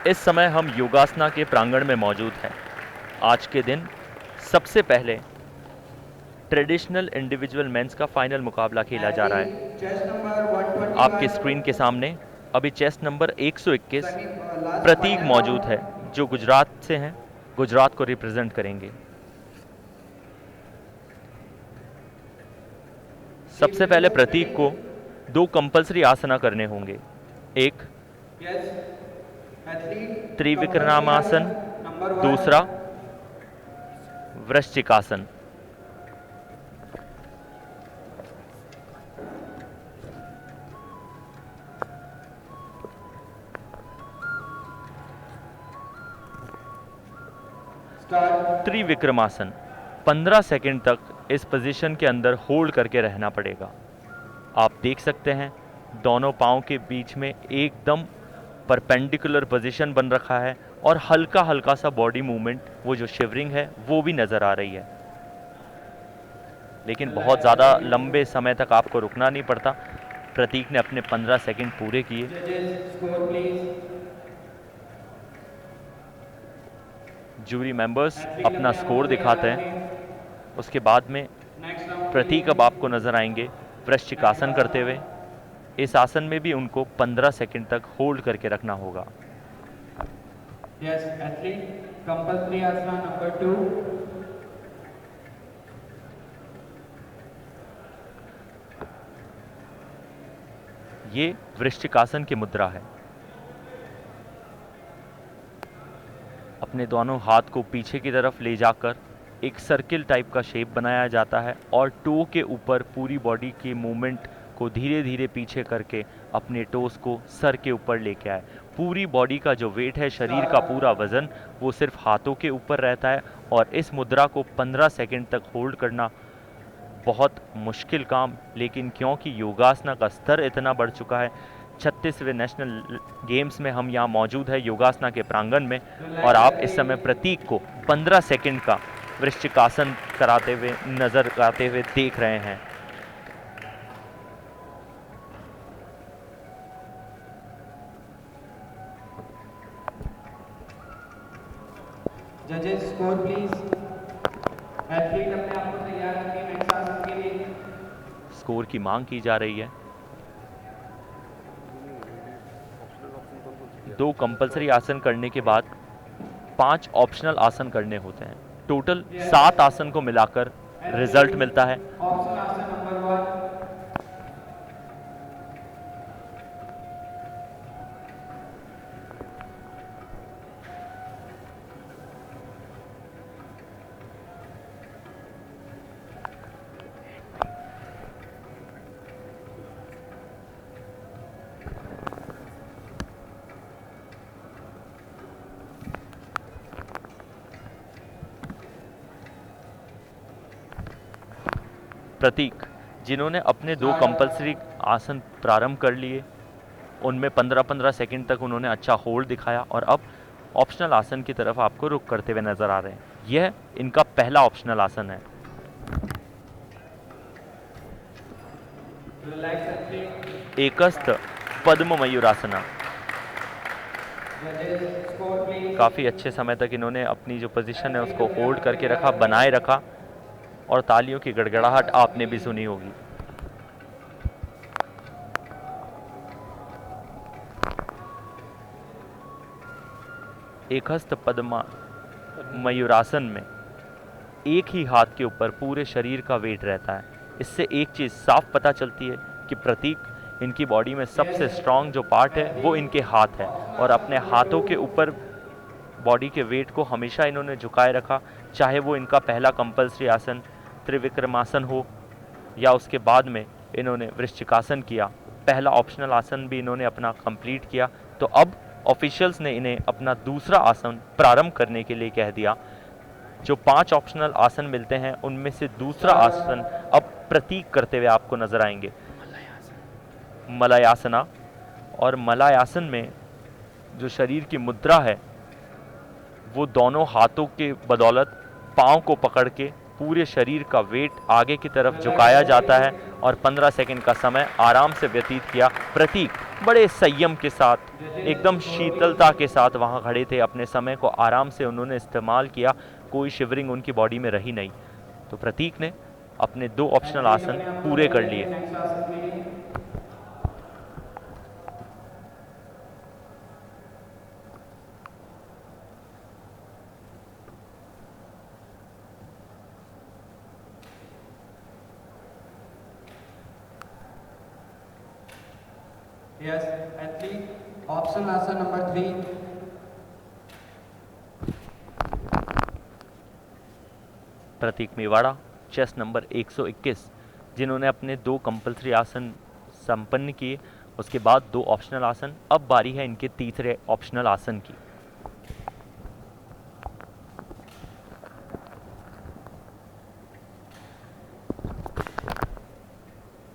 इस समय हम योगासना के प्रांगण में मौजूद हैं। आज के दिन सबसे पहले ट्रेडिशनल इंडिविजुअल मेंस का फाइनल मुकाबला खेला जा रहा है। चेस्ट नंबर आपके 121 स्क्रीन के सामने अभी चेस्ट नंबर 121 सेकंड लास्ट प्रतीक फाइनल मौजूद है, राउंड। जो गुजरात से हैं, गुजरात को रिप्रेजेंट करेंगे। सबसे पहले प्रतीक को 2 कंपल्सरी आसना करने होंगे। एक यस एथलीट त्रिविक्रमासन, नंबर 1 दूसरा वृश्चिकासन। स्टार्ट। त्रिविक्रमासन 15 सेकंड तक इस पोजीशन के अंदर होल्ड करके रहना पड़ेगा। आप देख सकते हैं दोनों पाँव के बीच में एकदम परपेंडिकुलर पोजीशन बन रखा है और हल्का हल्का सा बॉडी मूवमेंट, वो जो शिवरिंग है वो भी नज़र आ रही है। लेकिन बहुत ज़्यादा लंबे समय तक आपको रुकना नहीं पड़ता। प्रतीक ने अपने 15 सेकंड पूरे किए। Score please. जूरी मेंबर्स अपना स्कोर दिखाते हैं। उसके बाद में नेक्स्ट राउंड प्रतीक अब आपको नजर आएंगे वृश्चिकासन करते हुए। इस आसन में भी उनको 15 सेकंड तक होल्ड करके रखना होगा। यस एथलीट कंपल्सरी आसना नंबर 2। ये वृश्चिकासन की मुद्रा है। अपने दोनों हाथ को पीछे की तरफ ले जाकर एक सर्किल टाइप का शेप बनाया जाता है और टो के ऊपर पूरी बॉडी की मूवमेंट को धीरे धीरे पीछे करके अपने टोस को सर के ऊपर लेके आए। पूरी बॉडी का जो वेट है, शरीर का पूरा वजन, वो सिर्फ हाथों के ऊपर रहता है और इस मुद्रा को 15 सेकंड तक होल्ड करना बहुत मुश्किल काम। लेकिन क्योंकि योगासना का स्तर इतना बढ़ चुका है, 36वें नेशनल गेम्स में हम यहाँ मौजूद है योगासना के प्रांगण में, और आप इस समय प्रतीक को 15 सेकंड का वृश्चिकासन कराते हुए नजर आते हुए देख रहे हैं। जजेस स्कोर प्लीज। एथलीट अपने आप को तैयार रखें नेक्स्ट आसन के लिए। स्कोर की मांग की जा रही है। 2 कंपल्सरी आसन करने के बाद 5 ऑप्शनल आसन करने होते हैं। टोटल 7 आसन को मिलाकर रिजल्ट मिलता है। ऑप्शन आसन नंबर 1। प्रतीक, जिन्होंने अपने 2 कंपल्सरी आसन प्रारंभ कर लिए, उनमें 15-15 सेकंड तक उन्होंने अच्छा होल्ड दिखाया और अब ऑप्शनल आसन की तरफ आपको रुख करते हुए नजर आ रहे हैं। यह इनका पहला ऑप्शनल आसन है। एकस्थ पद्म मयूरासना। काफ़ी अच्छे समय तक इन्होंने अपनी जो पोजीशन है उसको होल्ड करके रखा, बनाए रखा, और तालियों की गड़गड़ाहट आपने भी सुनी होगी। एकहस्त पद्मा मयूरासन में एक ही हाथ के ऊपर पूरे शरीर का वेट रहता है। इससे एक चीज़ साफ पता चलती है कि प्रतीक, इनकी बॉडी में सबसे स्ट्रांग जो पार्ट है वो इनके हाथ है, और अपने हाथों के ऊपर बॉडी के वेट को हमेशा इन्होंने झुकाए रखा। चाहे वो इनका पहला कंपल्सरी आसन त्रिविक्रमासन हो या उसके बाद में इन्होंने वृश्चिकासन किया, पहला ऑप्शनल आसन भी इन्होंने अपना कंप्लीट किया। तो अब ऑफिशियल्स ने इन्हें अपना दूसरा आसन प्रारंभ करने के लिए कह दिया। जो 5 ऑप्शनल आसन मिलते हैं उनमें से दूसरा आसन अब प्रतीक करते हुए आपको नजर आएंगे, मलयासना। और मलयासन में जो शरीर की मुद्रा है वो दोनों हाथों के बदौलत पाँव को पकड़ के पूरे शरीर का वेट आगे की तरफ झुकाया जाता है और 15 सेकंड का समय आराम से व्यतीत किया। प्रतीक बड़े संयम के साथ, एकदम शीतलता के साथ वहां खड़े थे, अपने समय को आराम से उन्होंने इस्तेमाल किया, कोई शिवरिंग उनकी बॉडी में रही नहीं। तो प्रतीक ने अपने 2 ऑप्शनल आसन पूरे कर लिए। नेक्स्ट आसन के लिए Yes, athlete, option आसन number 3. प्रतीक मेवाड़ा, चेस्ट नंबर 121, जिन्होंने अपने 2 कंपल्सरी आसन संपन्न किए, उसके बाद 2 ऑप्शनल आसन। अब बारी है इनके तीसरे ऑप्शनल आसन की।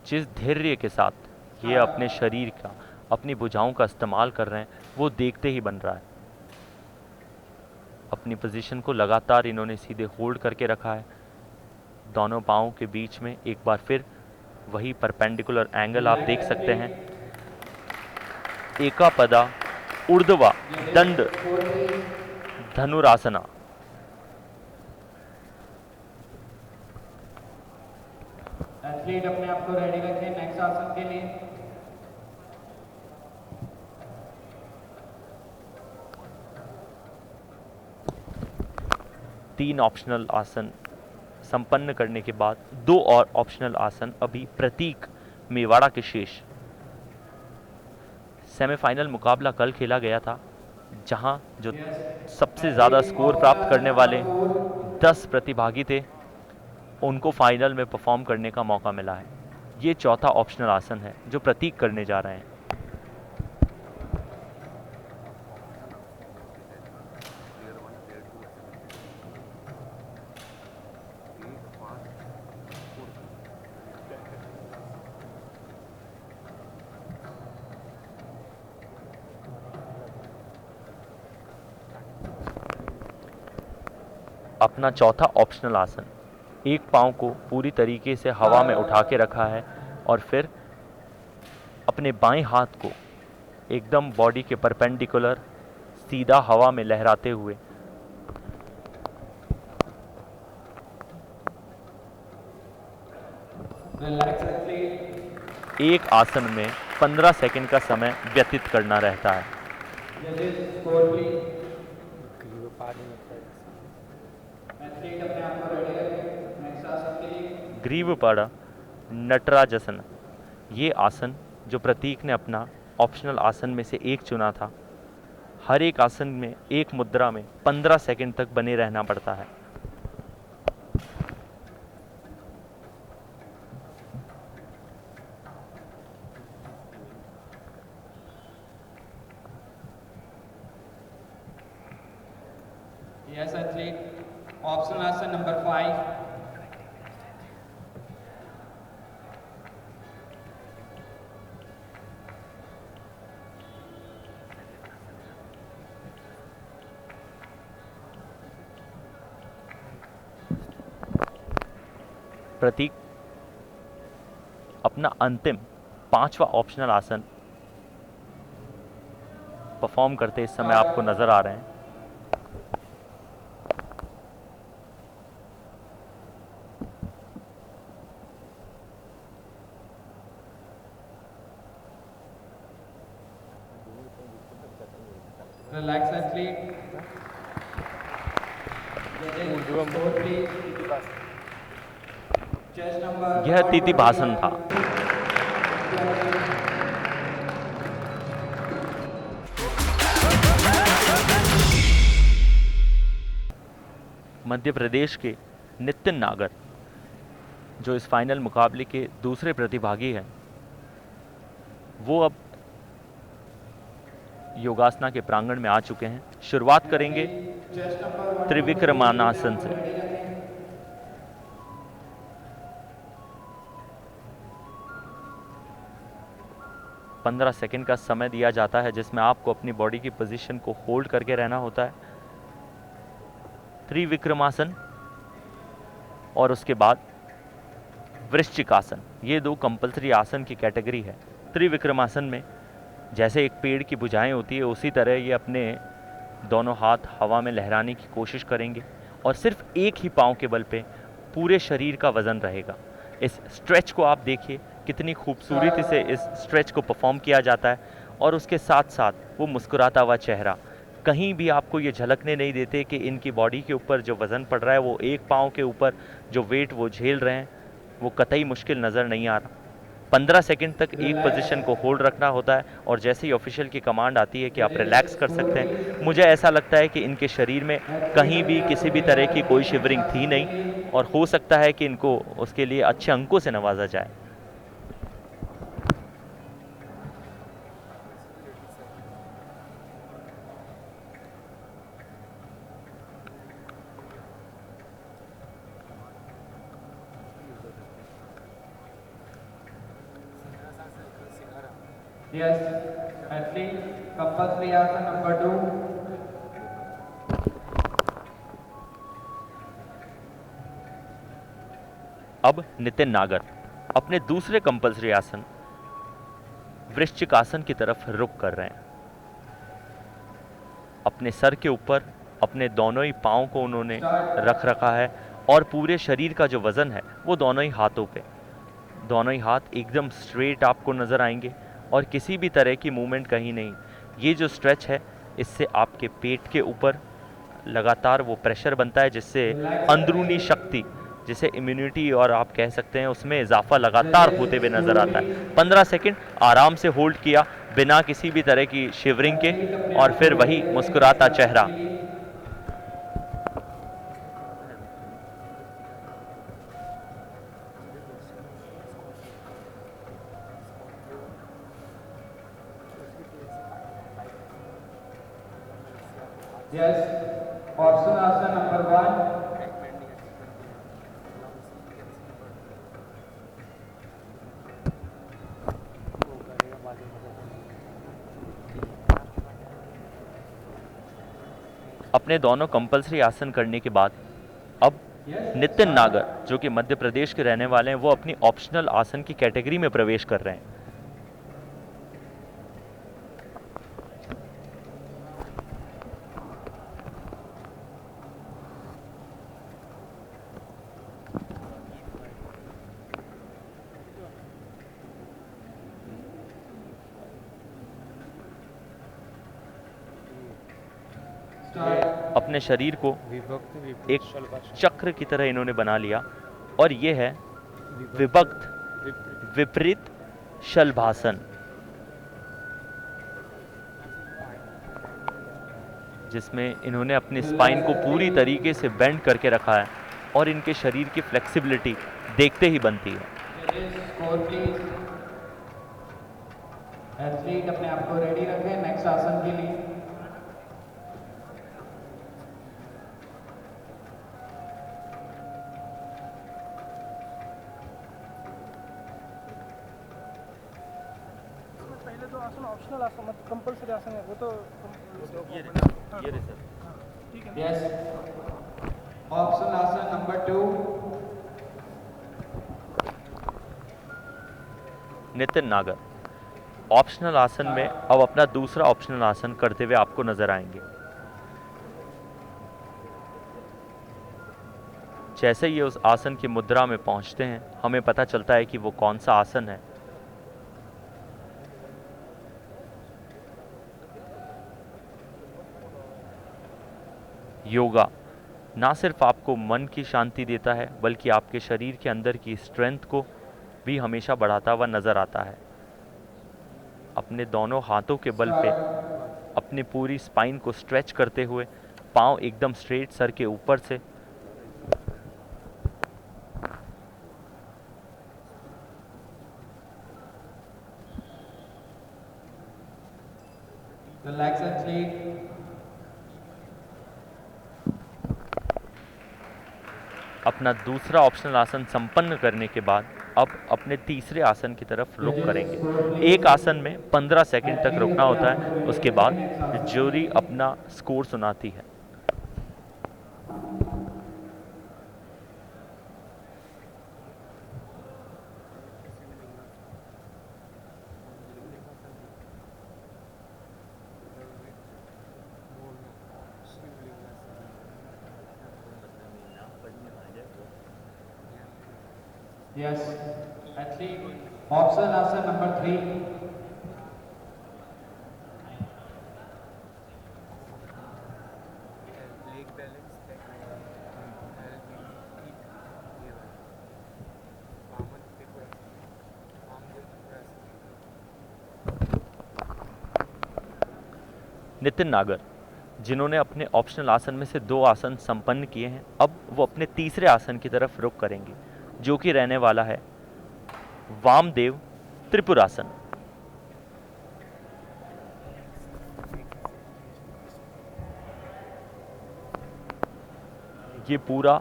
जिस धैर्य के साथ ये अपने शरीर का, अपनी भुजाओं का इस्तेमाल कर रहे हैं, वो देखते ही बन रहा है। अपनी पोजीशन को लगातार इन्होंने सीधे होल्ड करके रखा है। दोनों पाँवों के बीच में एक बार फिर वही परपेंडिकुलर एंगल आप देख सकते हैं। एकापदा ऊर्ध्वा दंड धनुरासना। एथलीट अपने आप को रेडी रखें नेक्स्ट आसन के लिए। तीन ऑप्शनल आसन संपन्न करने के बाद 2 और ऑप्शनल आसन अभी प्रतीक मेवाड़ा के शेष। सेमीफाइनल मुकाबला कल खेला गया था, जहां जो सबसे ज़्यादा स्कोर प्राप्त करने वाले 10 प्रतिभागी थे, उनको फाइनल में परफॉर्म करने का मौका मिला है। ये चौथा ऑप्शनल आसन है जो प्रतीक करने जा रहे हैं। अपना चौथा ऑप्शनल आसन, एक पाँव को पूरी तरीके से हवा में उठा के रखा है और फिर अपने बाएं हाथ को एकदम बॉडी के परपेंडिकुलर सीधा हवा में लहराते हुए एक आसन में 15 सेकंड का समय व्यतीत करना रहता है। ग्रीवपड़ नटराजसन, ये आसन जो प्रतीक ने अपना ऑप्शनल आसन में से एक चुना था। हर एक आसन में एक मुद्रा में 15 सेकंड तक बने रहना पड़ता है। Yes, athlete. Optional आसन number 5. प्रतीक अपना अंतिम 5वां ऑप्शनल आसन परफॉर्म करते इस समय आपको नजर आ रहे हैं। Relax, athlete. यह तिथि भाषण था। मध्य प्रदेश के नितिन नागर, जो इस फाइनल मुकाबले के दूसरे प्रतिभागी हैं, वो अब योगासना के प्रांगण में आ चुके हैं। शुरुआत करेंगे त्रिविक्रमानासन से। पंद्रह सेकंड का समय दिया जाता है जिसमें आपको अपनी बॉडी की पोजीशन को होल्ड करके रहना होता है। त्रिविक्रमासन और उसके बाद वृश्चिक आसन। ये 2 कंपलसरी आसन की कैटेगरी है। त्रिविक्रमासन में जैसे एक पेड़ की भुजाएं होती है, उसी तरह ये अपने दोनों हाथ हवा में लहराने की कोशिश करेंगे और सिर्फ एक ही पाँव के बल पे पूरे शरीर का वजन रहेगा। इस स्ट्रेच को आप देखिए, कितनी खूबसूरती से इस स्ट्रेच को परफॉर्म किया जाता है और उसके साथ साथ वो मुस्कुराता हुआ चेहरा। कहीं भी आपको ये झलकने नहीं देते कि इनकी बॉडी के ऊपर जो वज़न पड़ रहा है, वो एक पाँव के ऊपर जो वेट वो झेल रहे हैं, वो कतई मुश्किल नज़र नहीं आ रहा। 15 सेकंड तक एक पोजीशन को होल्ड रखना होता है और जैसे ही ऑफिशियल की कमांड आती है कि आप रिलैक्स कर सकते हैं, मुझे ऐसा लगता है कि इनके शरीर में कहीं भी किसी भी तरह की कोई शिवरिंग थी नहीं और हो सकता है कि इनको उसके लिए अच्छे अंकों से नवाजा जाए। Yes, athlete, compulsory asana number 2. अब नितिन नागर अपने दूसरे कंपल्सरी आसन वृश्चिक आसन की तरफ रुख कर रहे हैं। अपने सर के ऊपर अपने दोनों ही पाँव को उन्होंने रख रखा है और पूरे शरीर का जो वज़न है वो दोनों ही हाथों पे। दोनों ही हाथ एकदम स्ट्रेट आपको नज़र आएंगे और किसी भी तरह की मूवमेंट कहीं नहीं। ये जो स्ट्रेच है, इससे आपके पेट के ऊपर लगातार वो प्रेशर बनता है, जिससे अंदरूनी शक्ति, जिसे इम्यूनिटी और आप कह सकते हैं, उसमें इजाफा लगातार होते हुए नजर आता है। 15 सेकंड आराम से होल्ड किया बिना किसी भी तरह की शिवरिंग के और फिर वही मुस्कुराता चेहरा। Yes, option asana number 1. अपने दोनों कंपल्सरी आसन करने के बाद अब नितिन नागर, जो कि मध्य प्रदेश के रहने वाले हैं, वो अपनी ऑप्शनल आसन की कैटेगरी में प्रवेश कर रहे हैं। अपने शरीर को एक चक्र की तरह इन्होंने बना लिया और ये है विभक्त विपरीत शलभासन, जिसमें इन्होंने अपनी स्पाइन को पूरी तरीके से बेंड करके रखा है और इनके शरीर की फ्लेक्सिबिलिटी देखते ही बनती है। एथलीट अपने आप को रेडी रखें नेक्स्ट आसन के लिए। पहले तो आसन ऑप्शनल आसन, मतलब कंपलसरी आसन है, वो तो ये रहे सर। ठीक है। यस, ऑप्शन आसन नंबर 2। नितिन नागर ऑप्शनल आसन में अब अपना दूसरा ऑप्शनल आसन करते हुए आपको नजर आएंगे। जैसे ये उस आसन की मुद्रा में पहुंचते हैं, हमें पता चलता है कि वो कौन सा आसन है। योगा ना सिर्फ आपको मन की शांति देता है, बल्कि आपके शरीर के अंदर की स्ट्रेंथ को भी हमेशा बढ़ाता हुआ नजर आता है। अपने दोनों हाथों के बल पे अपनी पूरी स्पाइन को स्ट्रेच करते हुए, पाँव एकदम स्ट्रेट सर के ऊपर से, रिलैक्स एथलीट। अपना दूसरा ऑप्शनल आसन संपन्न करने के बाद अब अपने तीसरे आसन की तरफ रुख करेंगे। एक आसन में 15 सेकंड तक रुकना होता है, उसके बाद ज्यूरी अपना स्कोर सुनाती है। Yes. Athlete option asana number 3. leg balance like Vaman Nitin नागर, जिन्होंने अपने ऑप्शनल आसन में से 2 आसन संपन्न किए हैं, अब वो अपने तीसरे आसन की तरफ रुख करेंगे, जो कि रहने वाला है वामदेव त्रिपुरासन। ये पूरा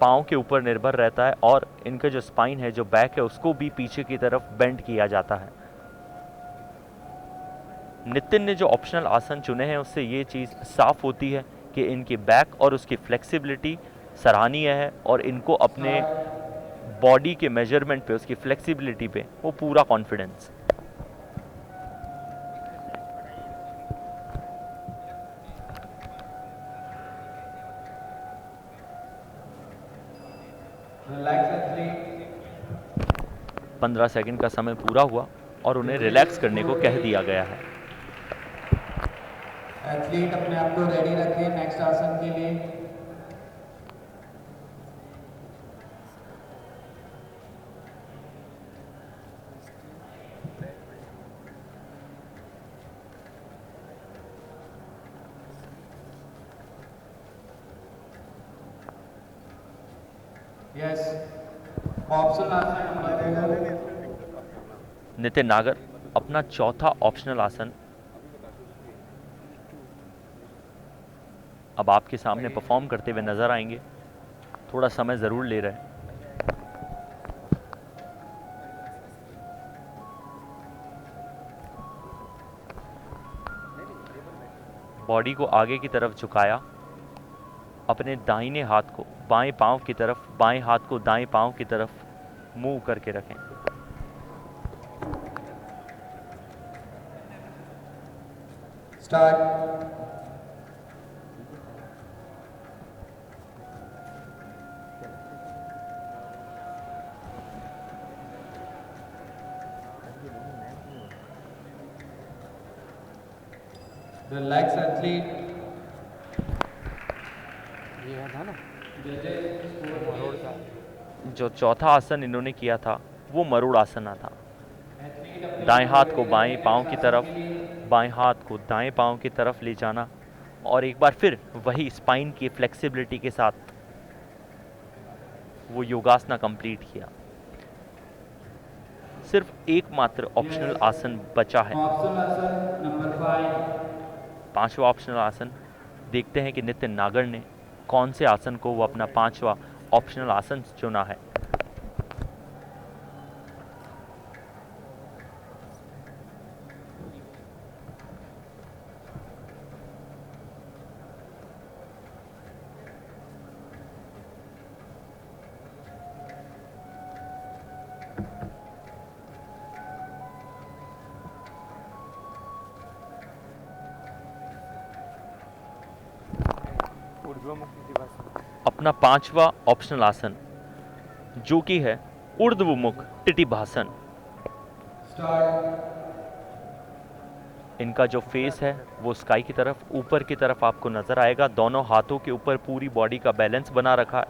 पाँव के ऊपर निर्भर रहता है और इनका जो स्पाइन है, जो बैक है, उसको भी पीछे की तरफ बेंड किया जाता है। नितिन ने जो ऑप्शनल आसन चुने हैं उससे ये चीज़ साफ होती है कि इनकी बैक और उसकी फ्लेक्सिबिलिटी सराहनीय है और इनको अपने बॉडी के मेजरमेंट पे, उसकी फ्लेक्सिबिलिटी पे वो पूरा कॉन्फिडेंस। Relax athlete. 15 सेकंड का समय पूरा हुआ और उन्हें रिलैक्स करने को कह दिया गया है। एथलीट अपने आप को रेडी रखें नेक्स्ट आसन के लिए। यस, ऑप्शनल आसन नंबर 2। नितिन नागर अपना चौथा ऑप्शनल आसन अब आपके सामने परफॉर्म करते हुए नजर आएंगे। थोड़ा समय ज़रूर ले रहे हैं। बॉडी को आगे की तरफ झुकाया, अपने दाहिने हाथ को बाएं पांव की तरफ, बाएं हाथ को दाएं पांव की तरफ मूव करके रखें। स्टार्ट। Relax athlete. ये था ना जो चौथा आसन इन्होंने किया था वो मरुड़ आसना था। दाएं हाथ को बाएं पांव की तरफ, बाएं हाथ को दाएं पांव की तरफ ले जाना और एक बार फिर वही स्पाइन की फ्लेक्सिबिलिटी के साथ वो योगासना कंप्लीट किया। सिर्फ एकमात्र ऑप्शनल आसन बचा है, ऑप्शनल आसन नंबर 5। 5वां ऑप्शनल आसन। देखते हैं कि नितिन नागर ने कौन से आसन को वो अपना 5वां ऑप्शनल आसन चुना है। अपना 5वां ऑप्शनल आसन जो कि है ऊर्ध्वमुख टिटिभासन। इनका जो फेस है वो स्काई की तरफ, ऊपर की तरफ आपको नजर आएगा। दोनों हाथों के ऊपर पूरी बॉडी का बैलेंस बना रखा है,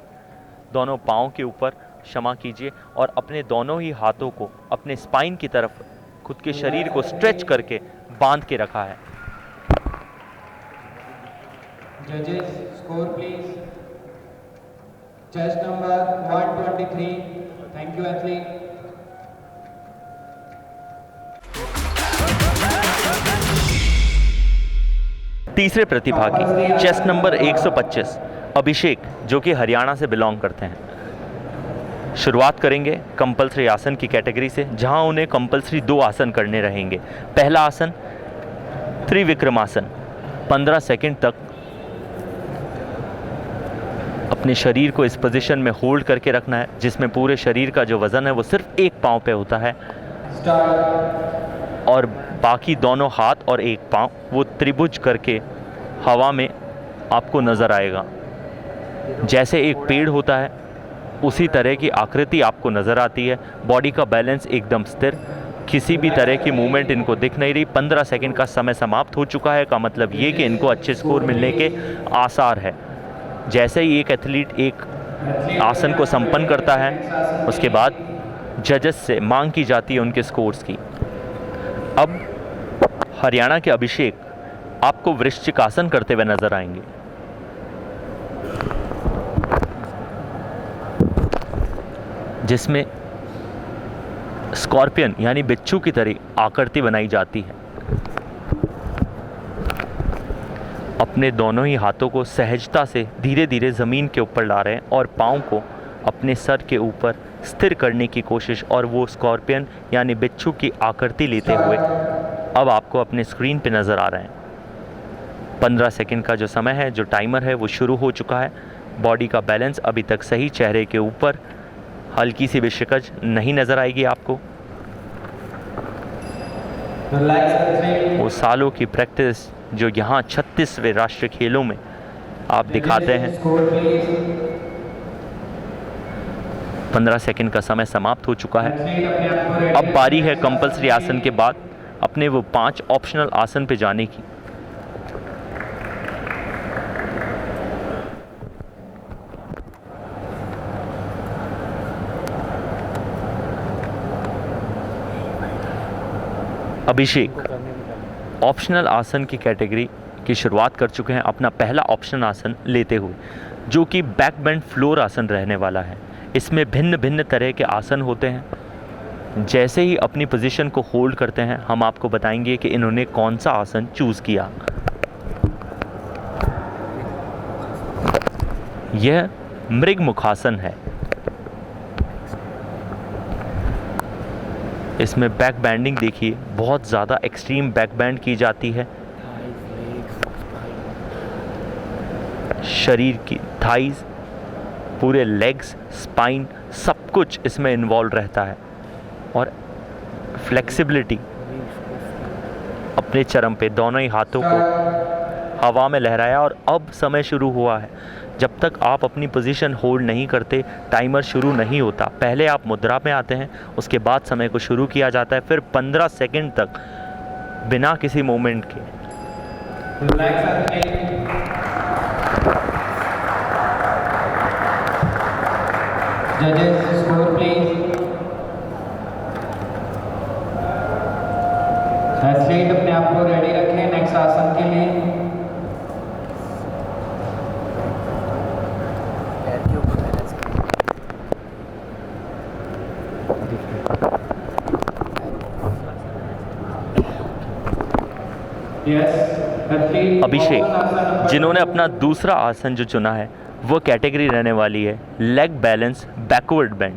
दोनों पाँव के ऊपर, क्षमा कीजिए, और अपने दोनों ही हाथों को अपने स्पाइन की तरफ खुद के शरीर को स्ट्रेच करके बांध के रखा है। जजेस score please. Chest number 123। Thank you athlete. तीसरे प्रतिभागी चेस्ट नंबर 125 अभिषेक, जो कि हरियाणा से बिलोंग करते हैं। शुरुआत करेंगे कंपल्सरी आसन की कैटेगरी से, जहां उन्हें कंपल्सरी 2 आसन करने रहेंगे। पहला आसन त्रिविक्रमासन। 15 सेकंड तक अपने शरीर को इस पोजीशन में होल्ड करके रखना है, जिसमें पूरे शरीर का जो वजन है वो सिर्फ एक पाँव पे होता है और बाकी दोनों हाथ और एक पाँव वो त्रिभुज करके हवा में आपको नज़र आएगा। जैसे एक पेड़ होता है उसी तरह की आकृति आपको नज़र आती है। बॉडी का बैलेंस एकदम स्थिर, किसी भी तरह की मूवमेंट इनको दिख नहीं रही। 15 सेकंड का समय समाप्त हो चुका है, का मतलब ये कि इनको अच्छे स्कोर मिलने के आसार है। जैसे ही एक एथलीट एक आसन को संपन्न करता है, उसके बाद जजेस से मांग की जाती है उनके स्कोर्स की। अब हरियाणा के अभिषेक आपको वृश्चिक आसन करते हुए नजर आएंगे। जिसमें स्कॉर्पियन यानी बिच्छू की तरह आकृति बनाई जाती है। अपने दोनों ही हाथों को सहजता से धीरे धीरे ज़मीन के ऊपर ला रहे हैं और पाँव को अपने सर के ऊपर स्थिर करने की कोशिश, और वो स्कॉर्पियन यानी बिच्छू की आकृति लेते हुए अब आपको अपने स्क्रीन पे नज़र आ रहे हैं। 15 सेकंड का जो समय है, जो टाइमर है, वो शुरू हो चुका है। बॉडी का बैलेंस अभी तक सही, चेहरे के ऊपर हल्की सी भी शिकज नहीं नज़र आएगी आपको। वो सालों की प्रैक्टिस जो यहाँ 36वें राष्ट्रीय खेलों में आप दिखाते हैं। 15 सेकंड का समय समाप्त हो चुका है। अब बारी है कंपल्सरी आसन के बाद अपने वो 5 ऑप्शनल आसन पे जाने की। अभिषेक ऑप्शनल आसन की कैटेगरी की शुरुआत कर चुके हैं अपना पहला ऑप्शनल आसन लेते हुए, जो कि बैक बेंड फ्लोर आसन रहने वाला है। इसमें भिन्न भिन्न तरह के आसन होते हैं। जैसे ही अपनी पोजीशन को होल्ड करते हैं, हम आपको बताएंगे कि इन्होंने कौन सा आसन चूज़ किया। यह मृग मुखासन है। इसमें बैक बैंडिंग देखिए, बहुत ज़्यादा एक्सट्रीम बैक बैंड की जाती है। शरीर की थाइज, पूरे लेग्स, स्पाइन, सब कुछ इसमें इन्वॉल्व रहता है। और फ्लेक्सिबिलिटी अपने चरम पे, दोनों ही हाथों को हवा में लहराया। और अब समय शुरू हुआ है। जब तक आप अपनी पोजीशन होल्ड नहीं करते, टाइमर शुरू नहीं होता। पहले आप मुद्रा में आते हैं, उसके बाद समय को शुरू किया जाता है। फिर 15 सेकंड तक बिना किसी मूवमेंट के। जजेस स्कोर प्लीज। एथलीट अपने आप को रेडी रखें नेक्स्ट आसन के लिए। अभिषेक जिन्होंने अपना दूसरा आसन जो चुना है, वो कैटेगरी रहने वाली है लेग बैलेंस बैकवर्ड बेंड।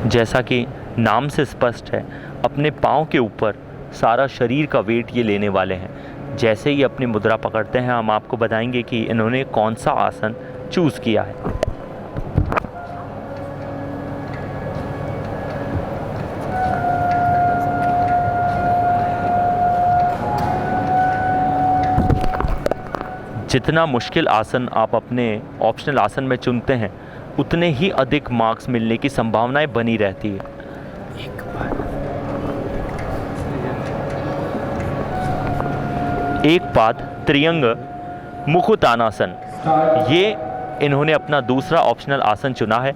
जैसा कि नाम से स्पष्ट है, अपने पाँव के ऊपर सारा शरीर का वेट ये लेने वाले हैं। जैसे ही अपनी मुद्रा पकड़ते हैं, हम आपको बताएंगे कि इन्होंने कौन सा आसन चूज़ किया है। जितना मुश्किल आसन आप अपने ऑप्शनल आसन में चुनते हैं, उतने ही अधिक मार्क्स मिलने की संभावनाएं बनी रहती है। एक पाद त्रियंग मुकुतानासन, ये इन्होंने अपना दूसरा ऑप्शनल आसन चुना है,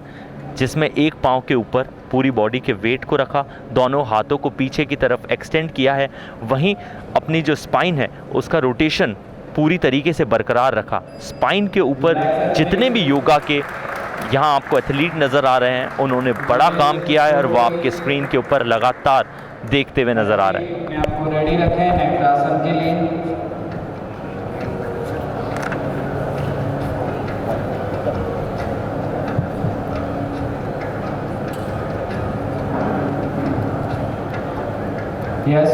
जिसमें एक पाँव के ऊपर पूरी बॉडी के वेट को रखा, दोनों हाथों को पीछे की तरफ एक्सटेंड किया है। वहीं अपनी जो स्पाइन है, उसका रोटेशन पूरी तरीके से बरकरार रखा। स्पाइन के ऊपर जितने भी योगा के यहाँ आपको एथलीट नज़र आ रहे हैं, उन्होंने बड़ा काम किया है और वो आपके स्क्रीन के ऊपर लगातार देखते हुए नज़र आ रहे हैं। आपको रेडी रखें नेक्स्ट आसन के लिए। यस,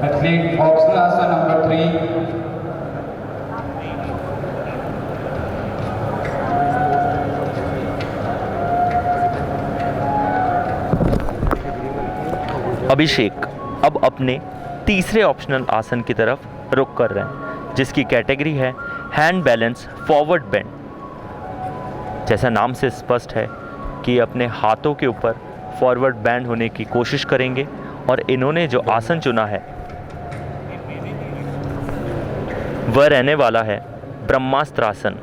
एथलीट ऑप्शनल आसन नंबर 3। अभिषेक अब अपने तीसरे ऑप्शनल आसन की तरफ रुख कर रहे हैं, जिसकी कैटेगरी है हैंड बैलेंस फॉरवर्ड बेंड। जैसा नाम से स्पष्ट है कि अपने हाथों के ऊपर फॉरवर्ड बैंड होने की कोशिश करेंगे। और इन्होंने जो आसन चुना है वह रहने वाला है ब्रह्मास्त्र आसन।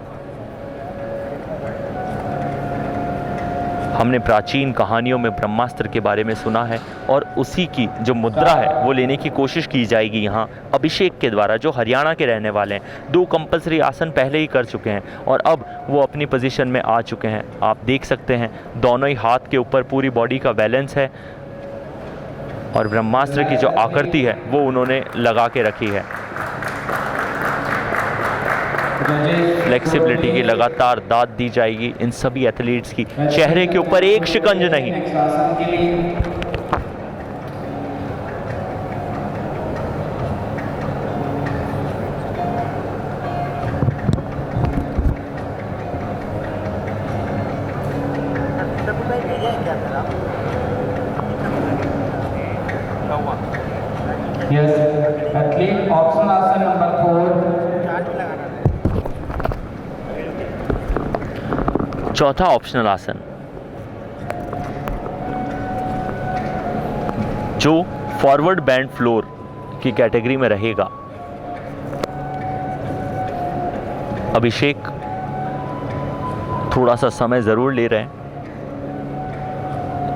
हमने प्राचीन कहानियों में ब्रह्मास्त्र के बारे में सुना है और उसी की जो मुद्रा है वो लेने की कोशिश की जाएगी यहाँ अभिषेक के द्वारा, जो हरियाणा के रहने वाले हैं। 2 कंपलसरी आसन पहले ही कर चुके हैं और अब वो अपनी पोजीशन में आ चुके हैं। आप देख सकते हैं दोनों ही हाथ के ऊपर पूरी बॉडी का बैलेंस है और ब्रह्मास्त्र की जो आकृति है वो उन्होंने लगा के रखी है। फ्लेक्सिबिलिटी की लगातार दाद दी जाएगी इन सभी एथलीट्स की। चेहरे के ऊपर एक शिकंज नहीं। Yes, athlete optional आसन नंबर 4। चौथा ऑप्शनल आसन जो फॉरवर्ड बैंड फ्लोर की कैटेगरी में रहेगा। अभिषेक थोड़ा सा समय ज़रूर ले रहे हैं,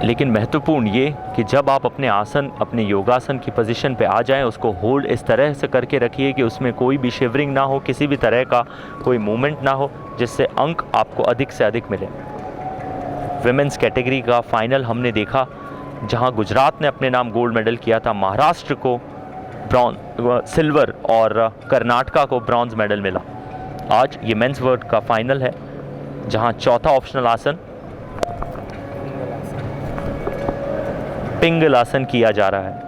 लेकिन महत्वपूर्ण ये कि जब आप अपने आसन, अपने योगासन की पोजीशन पे आ जाएं, उसको होल्ड इस तरह से करके रखिए कि उसमें कोई भी शिवरिंग ना हो, किसी भी तरह का कोई मूवमेंट ना हो, जिससे अंक आपको अधिक से अधिक मिले। विमेंस कैटेगरी का फाइनल हमने देखा जहां गुजरात ने अपने नाम गोल्ड मेडल किया था, महाराष्ट्र को सिल्वर और कर्नाटका को ब्रॉन्ज मेडल मिला। आज ये मेंस वर्ल्ड का फाइनल है जहां चौथा ऑप्शनल आसन पिंगल आसन किया जा रहा है।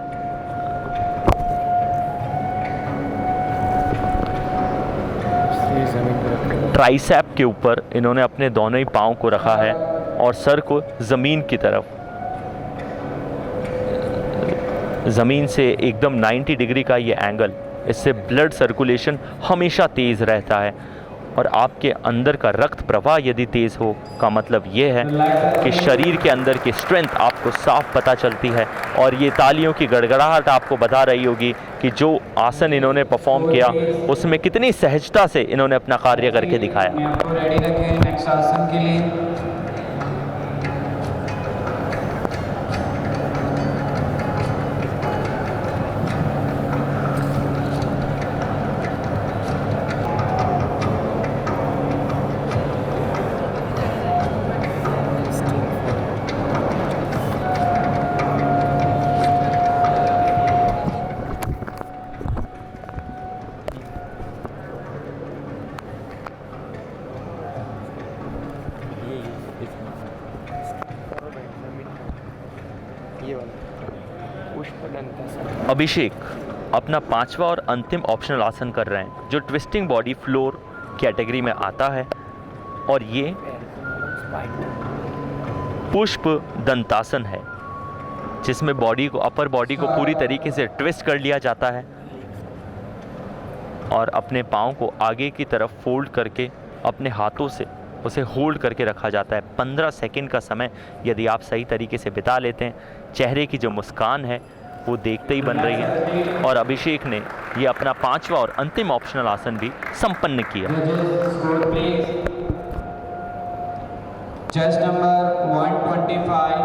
ट्राइसेप के ऊपर इन्होंने अपने दोनों ही पांव को रखा है और सर को ज़मीन की तरफ, ज़मीन से एकदम 90 डिग्री का ये एंगल, इससे ब्लड सर्कुलेशन हमेशा तेज़ रहता है और आपके अंदर का रक्त प्रवाह यदि तेज़ हो का मतलब ये है कि शरीर के अंदर की स्ट्रेंथ आपको साफ पता चलती है। और ये तालियों की गड़गड़ाहट आपको बता रही होगी कि जो आसन इन्होंने परफॉर्म किया उसमें कितनी सहजता से इन्होंने अपना कार्य करके दिखाया। आपको रेडी रखें नेक्स्ट आसन के लिए। ये वाला पुष्पदंतासन। अभिषेक अपना 5वां और अंतिम ऑप्शनल आसन कर रहे हैं जो ट्विस्टिंग बॉडी फ्लोर कैटेगरी में आता है और ये पुष्प दंतासन है जिसमें बॉडी को, अपर बॉडी को पूरी तरीके से ट्विस्ट कर लिया जाता है और अपने पाँव को आगे की तरफ फोल्ड करके अपने हाथों से उसे होल्ड करके रखा जाता है। 15 सेकंड का समय यदि आप सही तरीके से बिता लेते हैं, चेहरे की जो मुस्कान है वो देखते ही बन रही है। और अभिषेक ने ये अपना 5वां और अंतिम ऑप्शनल आसन भी संपन्न किया। Chest number 125।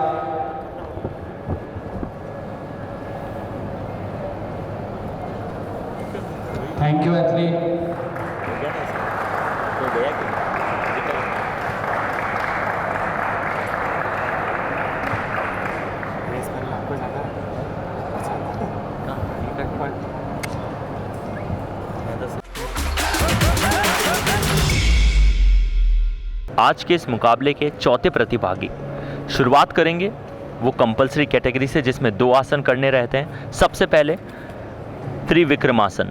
Thank you athlete. आज के इस मुकाबले के चौथे प्रतिभागी शुरुआत करेंगे वो कंपलसरी कैटेगरी से जिसमें 2 आसन करने रहते हैं। सबसे पहले त्रिविक्रमासन।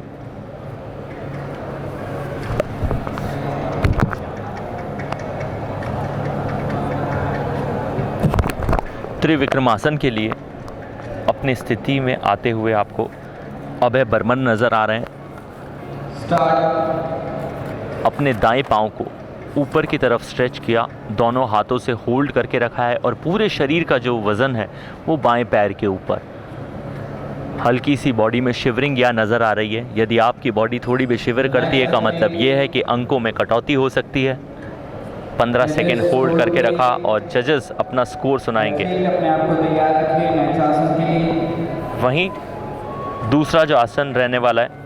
त्रिविक्रमासन के लिए अपनी स्थिति में आते हुए आपको अभय बर्मन नज़र आ रहे हैं स्टार्ट। अपने दाएं पांव को ऊपर की तरफ स्ट्रेच किया, दोनों हाथों से होल्ड करके रखा है और पूरे शरीर का जो वज़न है वो बाएं पैर के ऊपर। हल्की सी बॉडी में शिवरिंग या नज़र आ रही है। यदि आपकी बॉडी थोड़ी भी शिवर करती है का मतलब ये है कि अंकों में कटौती हो सकती है। 15 सेकेंड होल्ड करके रखा और जजेस अपना स्कोर सुनाएंगे। अपने आप को तैयार रखिए नेक्स्ट आसन के लिए। वहीं दूसरा जो आसन रहने वाला है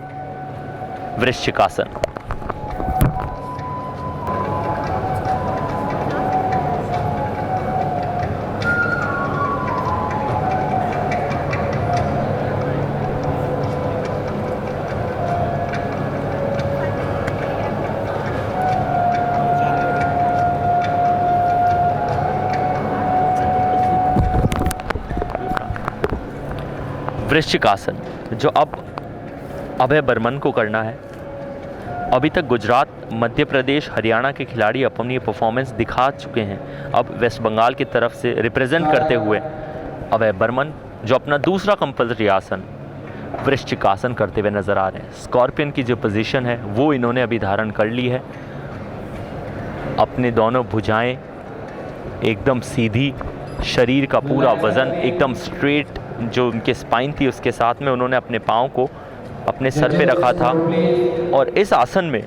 वृश्चिक आसन। वृश्चिक आसन जो अब अभय बर्मन को करना है। अभी तक गुजरात, मध्य प्रदेश, हरियाणा के खिलाड़ी अपनी परफॉर्मेंस दिखा चुके हैं। अब वेस्ट बंगाल की तरफ से रिप्रेजेंट करते हुए अभय बर्मन जो अपना दूसरा कंपल्सरी आसन वृश्चिक आसन करते हुए नजर आ रहे हैं। स्कॉर्पियन की जो पोजीशन है वो इन्होंने अभी धारण कर ली है। अपने दोनों भुजाएं एकदम सीधी, शरीर का पूरा वजन एकदम स्ट्रेट, जो उनके स्पाइन थी उसके साथ में उन्होंने अपने पाँव को अपने सर पे रखा था। और इस आसन में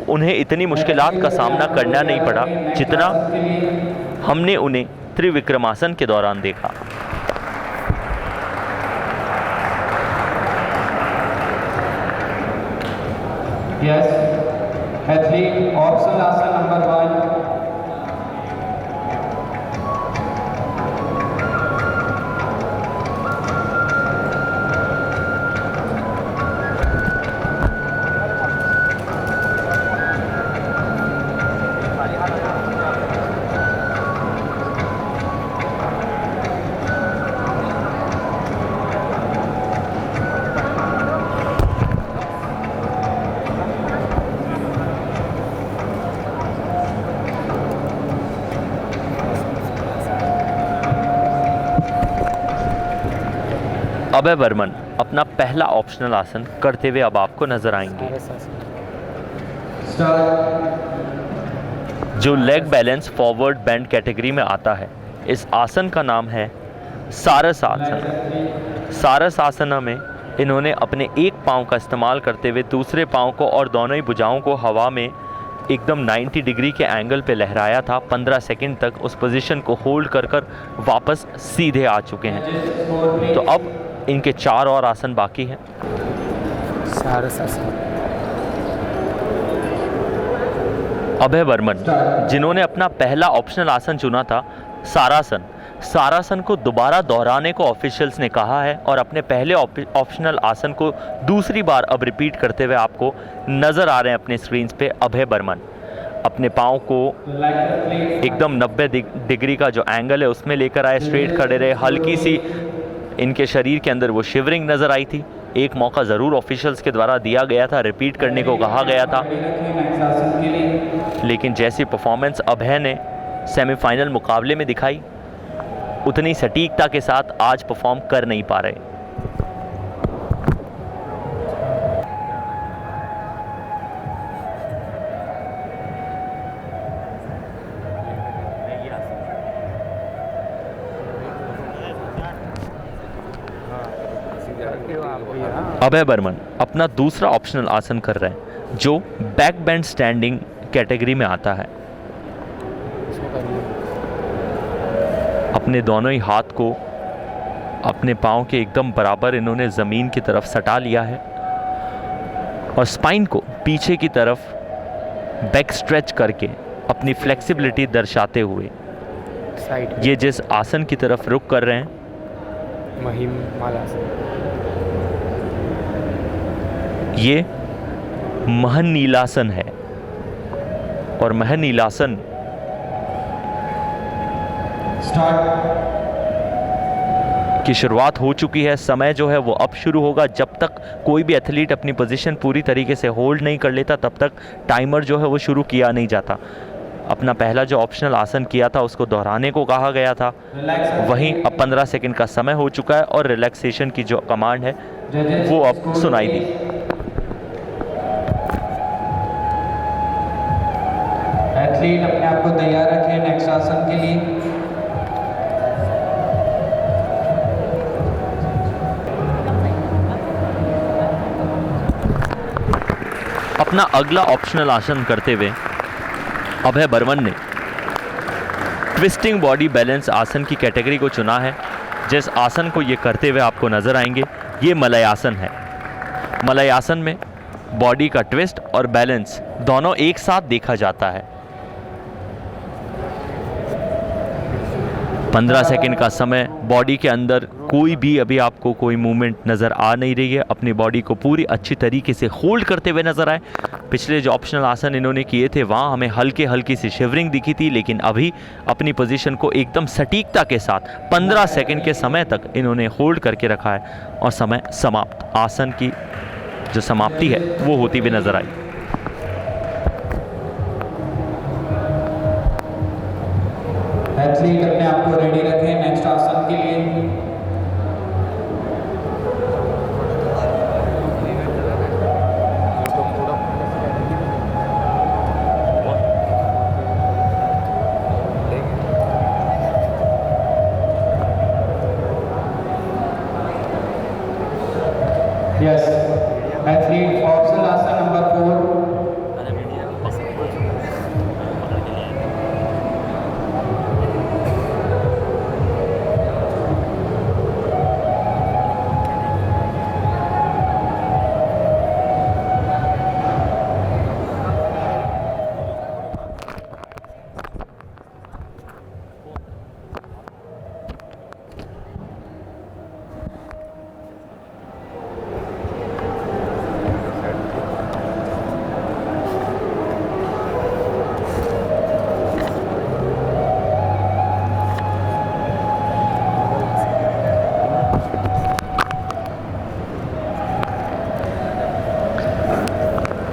उन्हें इतनी मुश्किलात का सामना करना नहीं पड़ा जितना हमने उन्हें त्रिविक्रमासन के दौरान देखा। यस, एथलीट ऑप्शनल आसन नंबर 1। अभय बर्मन अपना पहला ऑप्शनल आसन करते हुए अब आपको नजर आएंगे, जो leg balance forward bend category में आता है। इस आसन का नाम है सारस आसन। सारस आसन में इन्होंने अपने एक पांव का इस्तेमाल करते हुए दूसरे पांव को और दोनों ही भुजाओं को हवा में एकदम 90 डिग्री के एंगल पे लहराया था। 15 सेकंड तक उस पोजीशन को होल्ड कर कर वापस सीधे आ चुके हैं। तो अब इनके 4 और आसन बाकी हैं। सारस आसन। अभय बर्मन जिन्होंने अपना पहला ऑप्शनल आसन चुना था सारासन, सारासन को दोबारा दोहराने को ऑफिशियल्स ने कहा है और अपने पहले ऑप्शनल आसन को दूसरी बार अब रिपीट करते हुए आपको नज़र आ रहे हैं अपने स्क्रीन पे। अभय बर्मन अपने पाँव को एकदम 90 डिग्री का जो एंगल है उसमें लेकर आए, स्ट्रेट खड़े रहे। हल्की सी इनके शरीर के अंदर वो शिवरिंग नज़र आई थी। एक मौका ज़रूर ऑफिशियल्स के द्वारा दिया गया था, रिपीट करने को कहा गया था, लेकिन जैसी परफॉर्मेंस अभय ने सेमीफाइनल मुकाबले में दिखाई उतनी सटीकता के साथ आज परफॉर्म कर नहीं पा रहे। अभय बर्मन अपना दूसरा ऑप्शनल आसन कर रहे हैं जो बैक बेंड स्टैंडिंग कैटेगरी में आता है। अपने दोनों ही हाथ को अपने पाँव के एकदम बराबर इन्होंने ज़मीन की तरफ सटा लिया है और स्पाइन को पीछे की तरफ बैक स्ट्रेच करके अपनी फ्लेक्सिबिलिटी दर्शाते हुए ये जिस आसन की तरफ रुख कर रहे हैं महिमालासन। ये महनीलासन है और महनीलासन की शुरुआत हो चुकी है। समय जो है वो अब शुरू होगा। जब तक कोई भी एथलीट अपनी पोजीशन पूरी तरीके से होल्ड नहीं कर लेता तब तक टाइमर जो है वो शुरू किया नहीं जाता। अपना पहला जो ऑप्शनल आसन किया था उसको दोहराने को कहा गया था। वहीं अब 15 सेकंड का समय हो चुका है और रिलैक्सेशन की जो कमांड है वो अब सुनाई दी। एथलीट अपने आप को तैयार रखें नेक्स्ट आसन के लिए। अपना अगला ऑप्शनल आसन करते हुए अभय बर्मन ने ट्विस्टिंग बॉडी बैलेंस आसन की कैटेगरी को चुना है। जिस आसन को ये करते हुए आपको नजर आएंगे ये मलयासन है। मलयासन में बॉडी का ट्विस्ट और बैलेंस दोनों एक साथ देखा जाता है। 15 सेकंड का समय, बॉडी के अंदर कोई भी अभी आपको कोई मूवमेंट नज़र आ नहीं रही है। अपनी बॉडी को पूरी अच्छी तरीके से होल्ड करते हुए नजर आए। पिछले जो ऑप्शनल आसन इन्होंने किए थे वहाँ हमें हल्की सी शिवरिंग दिखी थी, लेकिन अभी अपनी पोजीशन को एकदम सटीकता के साथ 15 सेकंड के समय तक इन्होंने होल्ड करके रखा है और समय समाप्त। आसन की जो समाप्ति है वो होती हुई नजर आई। एथलीट अपने आप को रेडी रखें नेक्स्ट आसन के लिए। यस एथलीट ऑप्शनल आसन नंबर 4।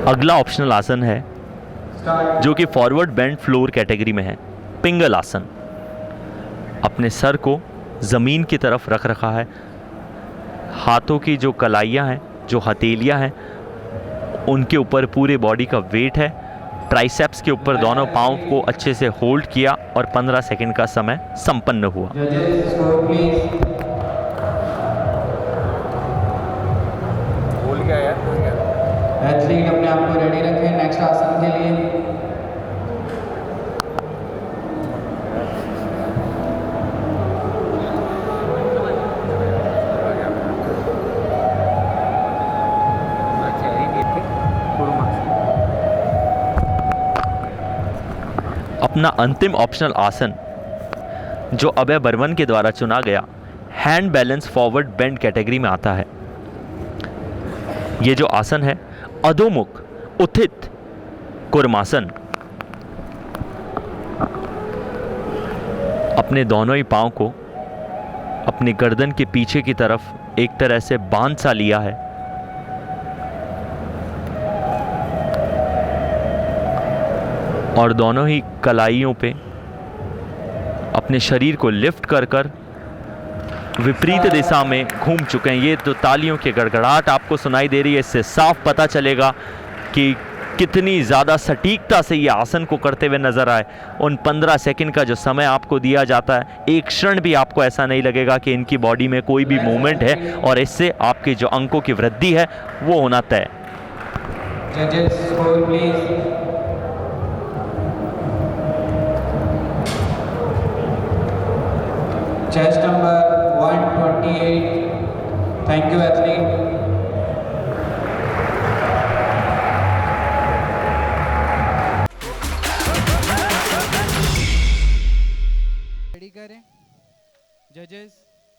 अगला ऑप्शनल आसन है जो कि फॉरवर्ड बेंड फ्लोर कैटेगरी में है, पिंगल आसन। अपने सर को ज़मीन की तरफ रख रखा है। हाथों की जो कलाइयाँ हैं, जो हथेलियाँ हैं, उनके ऊपर पूरे बॉडी का वेट है। ट्राइसेप्स के ऊपर दोनों पाँव को अच्छे से होल्ड किया और 15 सेकंड का समय संपन्न हुआ। एथलीट अपने आप को रेडी रखें नेक्स्ट आसन के लिए। अपना अंतिम ऑप्शनल आसन जो अभय बर्मन के द्वारा चुना गया, hand balance forward bend category में आता है। ये जो आसन है अधोमुख उत्थित कुर्मासन। अपने दोनों ही पांव को अपनी गर्दन के पीछे की तरफ एक तरह से बांध सा लिया है और दोनों ही कलाइयों पे अपने शरीर को लिफ्ट कर कर विपरीत दिशा में घूम चुके हैं। ये तो तालियों की गड़गड़ाहट आपको सुनाई दे रही है, इससे साफ पता चलेगा कि कितनी ज़्यादा सटीकता से ये आसन को करते हुए नजर आए। उन 15 सेकंड का जो समय आपको दिया जाता है, एक क्षण भी आपको ऐसा नहीं लगेगा कि इनकी बॉडी में कोई भी मूवमेंट है और इससे आपके जो अंकों की वृद्धि है वो होना तय। Chest number 128। Thank you athlete. Ready करें जजेस।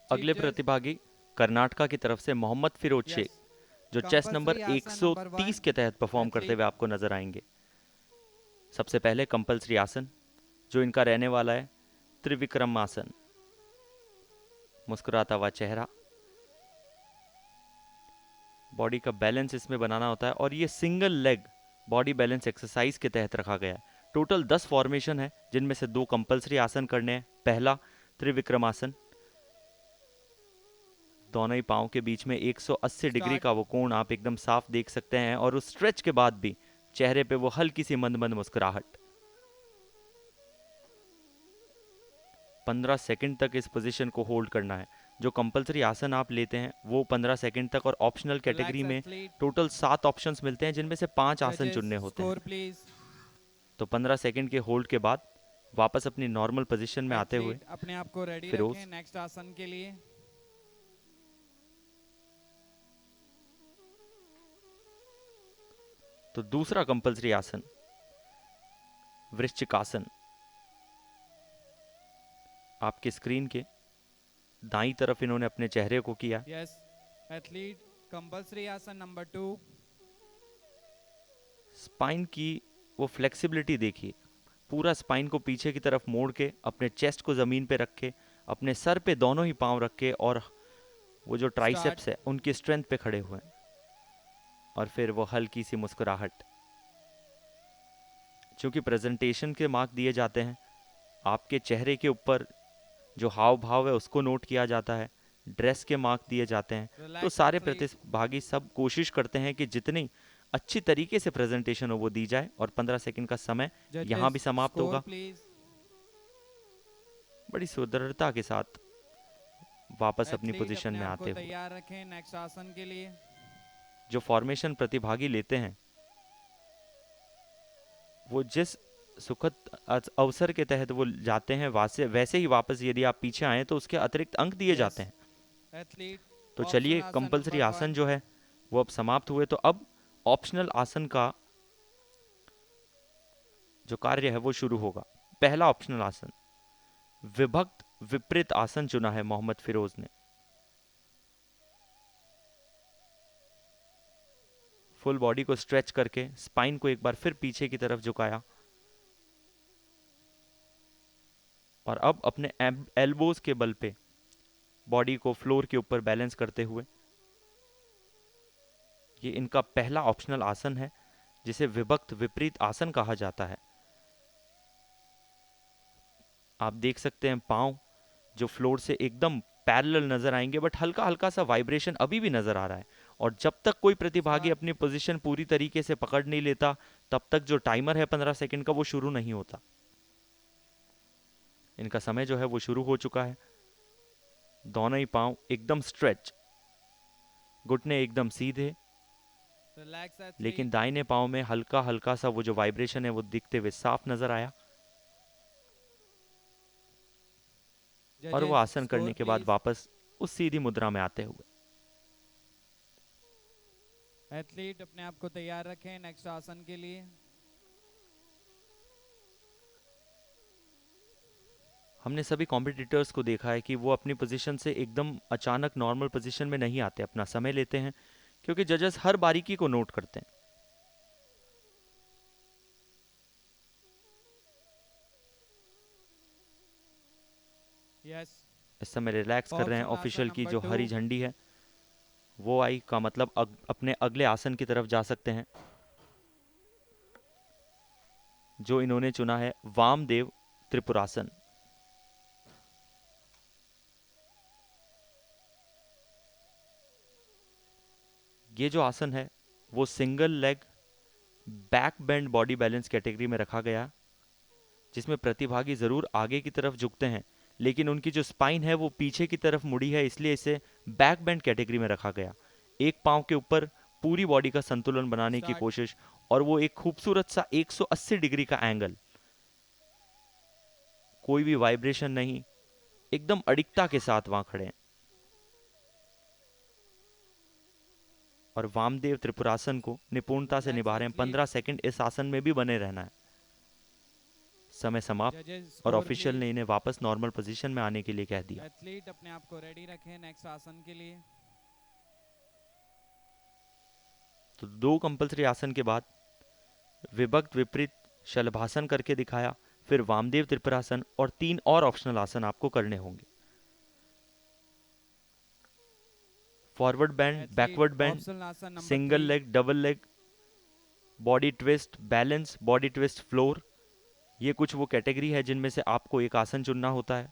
अगले प्रतिभागी कर्नाटका की तरफ से मोहम्मद फिरोज शेख, जो चेस्ट नंबर 130 के तहत परफॉर्म करते हुए आपको नजर आएंगे। सबसे पहले कंपल्सरी आसन जो इनका रहने वाला है त्रिविक्रम आसन। मुस्कुराता हुआ चेहरा, बॉडी का बैलेंस इसमें बनाना होता है और ये single leg body balance exercise के तहत रखा गया है। टोटल 10 फॉर्मेशन है जिनमें से 2 कंपल्सरी आसन करने हैं। पहला त्रिविक्रम आसन, दोनों ही पांव के बीच में 180 डिग्री का वो कोण आप एकदम साफ देख सकते हैं और उस स्ट्रेच के बाद भी चेहरे पे वो हल्की सी मंद मंद मुस्कुराहट। 15 सेकंड तक इस पोजीशन को होल्ड करना है। जो कंपलसरी आसन आप लेते हैं वो 15 सेकंड तक, और ऑप्शनल कैटेगरी में टोटल 7 ऑप्शंस मिलते हैं जिनमें से 5 आसन चुनने होते हैं। Score please. तो 15 सेकंड के होल्ड के बाद वापस अपनी नॉर्मल पोजीशन में आते हुए अपने आप को रेडी फिरोज। रखें नेक्स्ट आसन के लिए। तो दूसरा कंपलसरी आसन वृश्चिकासन आपके स्क्रीन के दाईं तरफ इन्होंने अपने चेहरे को किया। यस एथलीट कंपलसरी आसन नंबर 2। स्पाइन की वो फ्लेक्सिबिलिटी देखिए, पूरा स्पाइन को पीछे की तरफ मोड़ के अपने चेस्ट को जमीन पे रख के अपने सर पे दोनों ही पांव रख के और वो जो ट्राइसेप्स है उनकी स्ट्रेंथ पे खड़े हुए हैं, और फिर वो हल्की सी मुस्कुराहट। क्योंकि प्रेजेंटेशन के मार्क दिए जाते हैं, आपके चेहरे के ऊपर जो हाव भाव है उसको नोट किया जाता है, ड्रेस के मार्क दिए जाते हैं। तो सारे प्रतिभागी सब कोशिश करते हैं कि जितनी अच्छी तरीके से प्रेजेंटेशन हो वो दी जाए, और 15 सेकंड का समय यहाँ भी समाप्त होगा। बड़ी सुदृढ़ता के साथ वापस अपनी पोजीशन में आते हुए तैयार रखें नेक्स्ट आसन के लिए। जो फॉर्मेशन प्रतिभागी लेते हैं वो जिस सुखद अवसर के तहत वो जाते हैं वैसे ही वापस यदि आप पीछे आए तो उसके अतिरिक्त अंक दिए जाते हैं। तो चलिए कंपलसरी आसन जो है वो अब समाप्त हुए, तो अब ऑप्शनल आसन का जो कार्य है वो शुरू होगा। पहला ऑप्शनल आसन विभक्त विपरीत आसन चुना है मोहम्मद फिरोज ने। फुल बॉडी को स्ट्रेच करके स्पाइन को एक बार फिर पीछे की तरफ झुकाया, और अब अपने एल्बोज के बल पे बॉडी को फ्लोर के ऊपर बैलेंस करते हुए, ये इनका पहला ऑप्शनल आसन है जिसे विभक्त विपरीत आसन कहा जाता है। आप देख सकते हैं पांव जो फ्लोर से एकदम पैरेलल नजर आएंगे, बट हल्का हल्का सा वाइब्रेशन अभी भी नजर आ रहा है। और जब तक कोई प्रतिभागी अपनी पोजीशन पूरी तरीके से पकड़ नहीं लेता तब तक जो टाइमर है 15 सेकंड का वो शुरू नहीं होता। इनका समय जो है वो शुरू हो चुका है। दोनों ही पांव एकदम स्ट्रेच, घुटने एकदम सीधे, लेकिन दाहिने पांव में हल्का हल्का सा वो जो वाइब्रेशन है वो दिखते हुए साफ नजर आया। और वो आसन करने के बाद वापस उस सीधी मुद्रा में आते हुए एथलीट अपने आप को तैयार रखें नेक्स्ट आसन के लिए। हमने सभी कॉम्पिटिटर्स को देखा है कि वो अपनी पोजीशन से एकदम अचानक नॉर्मल पोजीशन में नहीं आते, अपना समय लेते हैं, क्योंकि जजेस हर बारीकी को नोट करते हैं। इस समय रिलैक्स कर रहे हैं। ऑफिशियल की जो हरी झंडी है वो आई का मतलब अपने अगले आसन की तरफ जा सकते हैं, जो इन्होंने चुना है वामदेव त्रिपुरासन। ये जो आसन है वो single leg back bend body balance category में रखा गया, जिसमें प्रतिभागी जरूर आगे की तरफ झुकते हैं लेकिन उनकी जो स्पाइन है वो पीछे की तरफ मुड़ी है, इसलिए इसे बैक बेंड कैटेगरी में रखा गया। एक पांव के ऊपर पूरी बॉडी का संतुलन बनाने की कोशिश, और वो एक खूबसूरत सा 180 डिग्री का एंगल, कोई भी वाइब्रेशन नहीं, एकदम अडिगता के साथ वहां खड़े हैं। और वामदेव त्रिपुरासन को निपुणता से निभा रहे हैं। 15 सेकंड इस आसन में भी बने रहना है। समय समाप्त, और ऑफिशियल ने इन्हें वापस नॉर्मल पोजीशन में आने के लिए कह दिया। एथलीट अपने आप को रेडी रखें नेक्स्ट आसन के लिए। तो 2 कंपलसरी आसन के बाद विभक्त विपरीत शलभासन करके दिखाया, फिर वामदेव त्रिपुरासन, और 3 और ऑप्शनल आसन आपको करने होंगे। Forward bend, backward bend, single leg, double leg, body twist, balance, body twist, floor, ये कुछ वो कैटेगरी है जिनमें से आपको एक आसन चुनना होता है।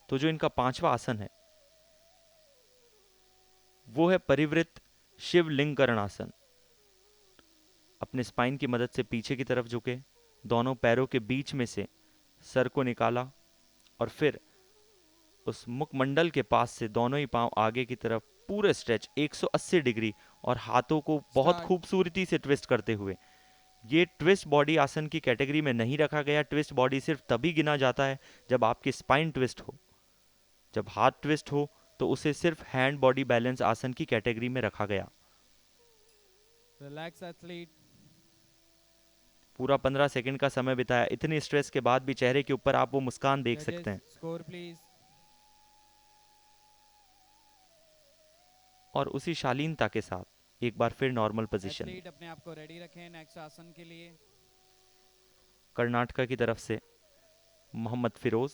तो जो इनका 5वां आसन है वो है परिवृत्त शिवलिंग करण आसन। अपने स्पाइन की मदद से पीछे की तरफ झुके, दोनों पैरों के बीच में से सर को निकाला और फिर उस मुखमंडल के पास से दोनों ही पांव आगे की तरफ पूरे स्ट्रेच 180 डिग्री और हाथों को बहुत Start. खूबसूरती से ट्विस्ट करते हुए। ये ट्विस्ट बॉडी आसन की कैटेगरी में नहीं रखा गया। ट्विस्ट बॉडी सिर्फ तभी गिना जाता है जब आपकी स्पाइन ट्विस्ट हो। जब हाथ ट्विस्ट हो तो उसे सिर्फ हैंड बॉडी बैलेंस आसन की कैटेगरी में रखा गया। Relax athlete. पूरा 15 सेकंड का समय बिताया। इतनी स्ट्रेस के बाद भी चेहरे के ऊपर आप वो मुस्कान देख Judges, सकते हैं। score please. और उसी शालीनता के साथ एक बार फिर नॉर्मल पोजीशन। Athlete अपने आप को रेडी रखें नेक्स्ट आसन के लिए। कर्नाटका की तरफ से मोहम्मद फिरोज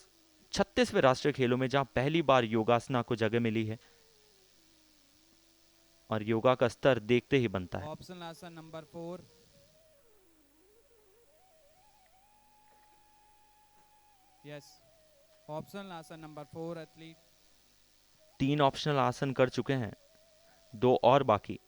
36वें राष्ट्रीय खेलों में जहां पहली बार योगासना को जगह मिली है और योगा का स्तर देखते ही बनता है। ऑप्शनल आसन नंबर 4। यस, ऑप्शनल आसन नंबर 4 एथलीट। 3 ऑप्शनल आसन कर चुके हैं, 2 और बाकी।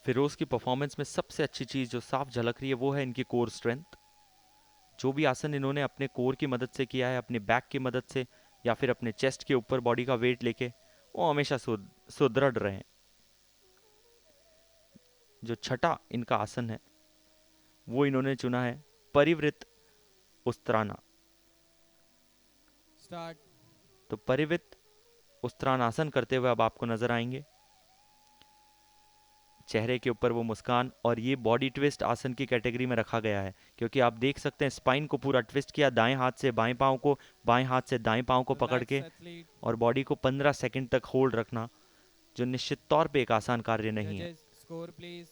फिरोज की परफॉर्मेंस में सबसे अच्छी चीज जो साफ झलक रही है वो है इनकी कोर स्ट्रेंथ। जो भी आसन इन्होंने अपने कोर की मदद से किया है, अपने बैक की मदद से या फिर अपने चेस्ट के ऊपर बॉडी का वेट लेके, वो हमेशा सुदृढ़ रहे हैं। जो छठा इनका आसन है वो इन्होंने चुना है परिवृत उस्त्राना। स्टार्ट। तो परिवृत उस्त्रानासन करते हुए अब आपको नजर आएंगे। चेहरे के ऊपर वो मुस्कान, और ये बॉडी ट्विस्ट आसन की कैटेगरी में रखा गया है क्योंकि आप देख सकते हैं स्पाइन को पूरा ट्विस्ट किया, दाएं हाथ से बाएं पांव को, बाएं हाथ से दाएं पांव को पकड़ के, और बॉडी को 15 सेकंड तक होल्ड रखना, जो निश्चित तौर पे एक आसान कार्य नहीं है। Score please.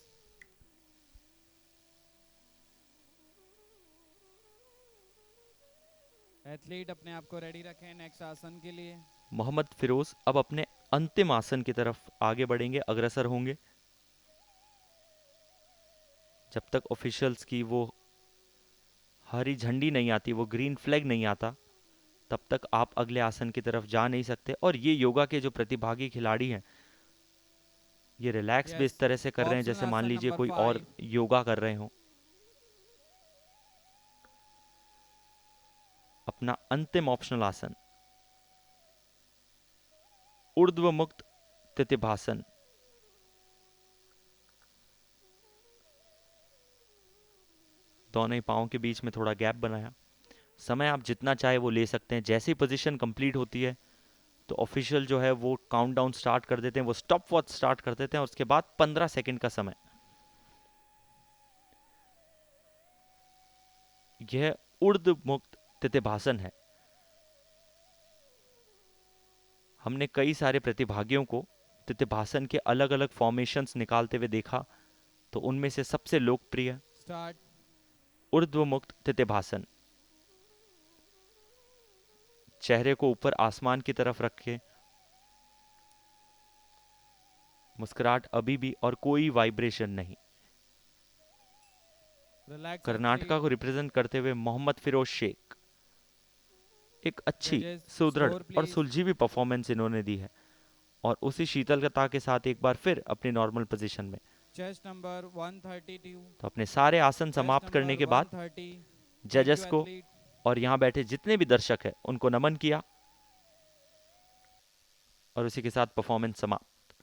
एथलीट अपने आप को रेडी रखें नेक्स्ट आसन के लिए। मोहम्मद फिरोज अब अपने अंतिम आसन की तरफ आगे बढ़ेंगे, अग्रसर होंगे। जब तक ऑफिशियल्स की वो हरी झंडी नहीं आती, वो ग्रीन फ्लैग नहीं आता, तब तक आप अगले आसन की तरफ जा नहीं सकते। और ये योगा के जो प्रतिभागी खिलाड़ी हैं, ये रिलैक्स भी इस तरह से कर रहे हैं जैसे मान लीजिए कोई और योगा कर रहे हो। अपना अंतिम ऑप्शनल आसन ऊर्ध्व मुक्त तितिभासन। दोनों ही पाँव के बीच में थोड़ा गैप बनाया। समय आप जितना चाहे वो ले सकते हैं। जैसे ही पोजीशन कंप्लीट होती है तो ऑफिशियल जो है वो काउंटडाउन स्टार्ट कर देते हैं, वो स्टॉप वॉच स्टार्ट कर देते हैं, और उसके बाद 15 सेकंड का समय। यह ऊर्ध्व मुक्त तितिभासन है। हमने कई सारे प्रतिभागियों को तितिभासन के अलग अलग फॉर्मेशंस निकालते हुए देखा, तो उनमें से सबसे लोकप्रिय ऊर्ध्व मुक्त तितिभासन। चेहरे को ऊपर आसमान की तरफ रखे, मुस्कुराहट अभी भी और कोई वाइब्रेशन नहीं। कर्नाटका को रिप्रेजेंट करते हुए मोहम्मद फिरोज शेख, एक अच्छी, सुदृढ़ और सुलझी हुई परफॉर्मेंस इन्होंने दी है, और उसी शीतलता के साथ एक बार फिर अपनी नॉर्मल पोजीशन में। Chest number 132। तो अपने सारे आसन समाप्त करने के बाद जजेस को और यहाँ बैठे जितने भी दर्शक हैं उनको नमन किया, और उसी के साथ परफॉर्मेंस समाप्त।